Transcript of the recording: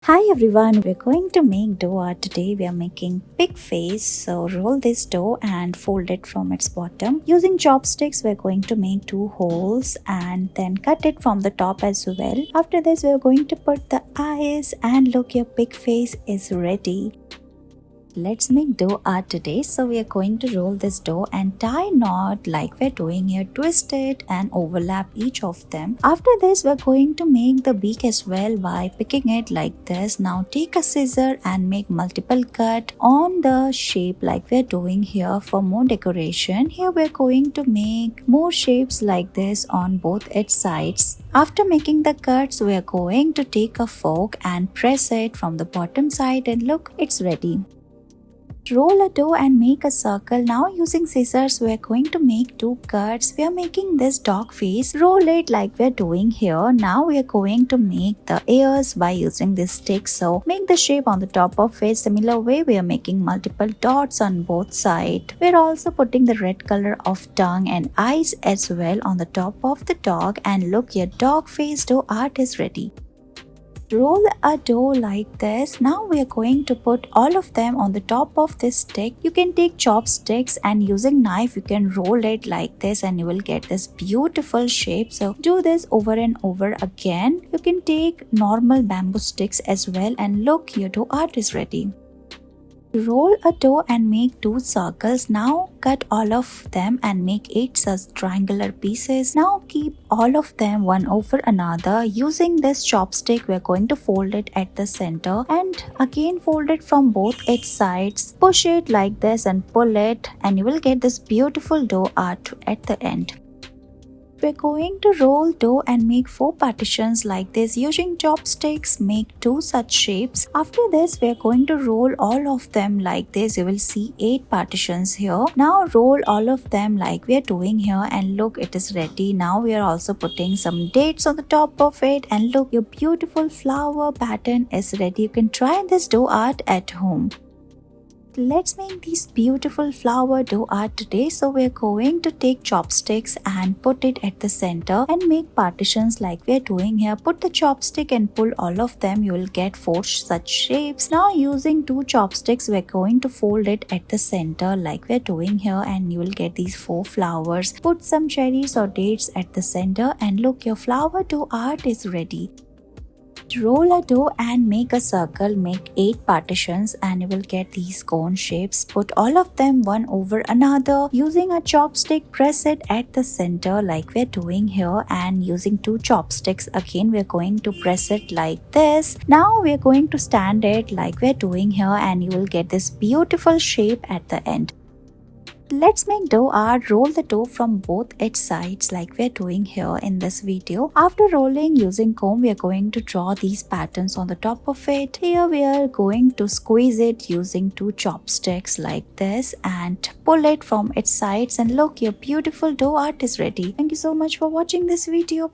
Hi everyone, we're going to make dough art today. We are making pig face. So roll this dough and fold it from its bottom. Using chopsticks, we're going to make two holes and then cut it from the top as well. After this, we're going to put the eyes and look, your pig face is ready. Let's make dough art today. So we are going to roll this dough and tie knot like we're doing here. Twist it and overlap each of them. After this, we're going to make the beak as well by picking it like this. Now take a scissor and make multiple cut on the shape like we're doing here for more decoration. Here we're going to make more shapes like this on both its sides. After making the cuts, we're going to take a fork and press it from the bottom side and look, it's ready. Roll a dough and make a circle. Now using scissors, we are going to make two cuts. We are making this dog face. Roll it like we are doing here. Now we are going to make the ears by using this stick. So make the shape on the top of it. Similar way, we are making multiple dots on both sides. We are also putting the red color of tongue and eyes as well on the top of the dog. And look, your dog face dough art is ready. Roll a dough like this. Now we are going to put all of them on the top of this stick. You can take chopsticks and using knife you can roll it like this and you will get this beautiful shape. So do this over and over again. You can take normal bamboo sticks as well and look, your dough art is ready. Roll a dough and make two circles. Now cut all of them and make 8 such triangular pieces. Now keep all of them one over another. Using this chopstick, we're going to fold it at the center and again fold it from both its sides. Push it like this and pull it and you will get this beautiful dough art at the end. We're going to roll dough and make 4 partitions like this. Using chopsticks, make 2 such shapes. After this, we're going to roll all of them like this. You will see 8 partitions here. Now roll all of them like we're doing here and look, it is ready. Now we are also putting some dates on the top of it and look, your beautiful flower pattern is ready. You can try this dough art at home. Let's make these beautiful flower dough art today. So we're going to take chopsticks and put it at the center and make partitions like we're doing here. Put the chopstick and pull all of them. You will get 4 such shapes. Now using 2 chopsticks, we're going to fold it at the center like we're doing here and you will get these 4 flowers. Put some cherries or dates at the center and look, your flower dough art is ready. Roll a dough and make a circle. Make 8 partitions and you will get these cone shapes. Put all of them one over another. Using a chopstick, press it at the center like we're doing here and using 2 chopsticks again we're going to press it like this. Now we're going to stand it like we're doing here and you will get this beautiful shape at the end. Let's make dough art. Roll the dough from both its sides like we're doing here in this video. After rolling using comb, we are going to draw these patterns on the top of it. Here we are going to squeeze it using 2 chopsticks like this and pull it from its sides and look, your beautiful dough art is ready. Thank you so much for watching this video.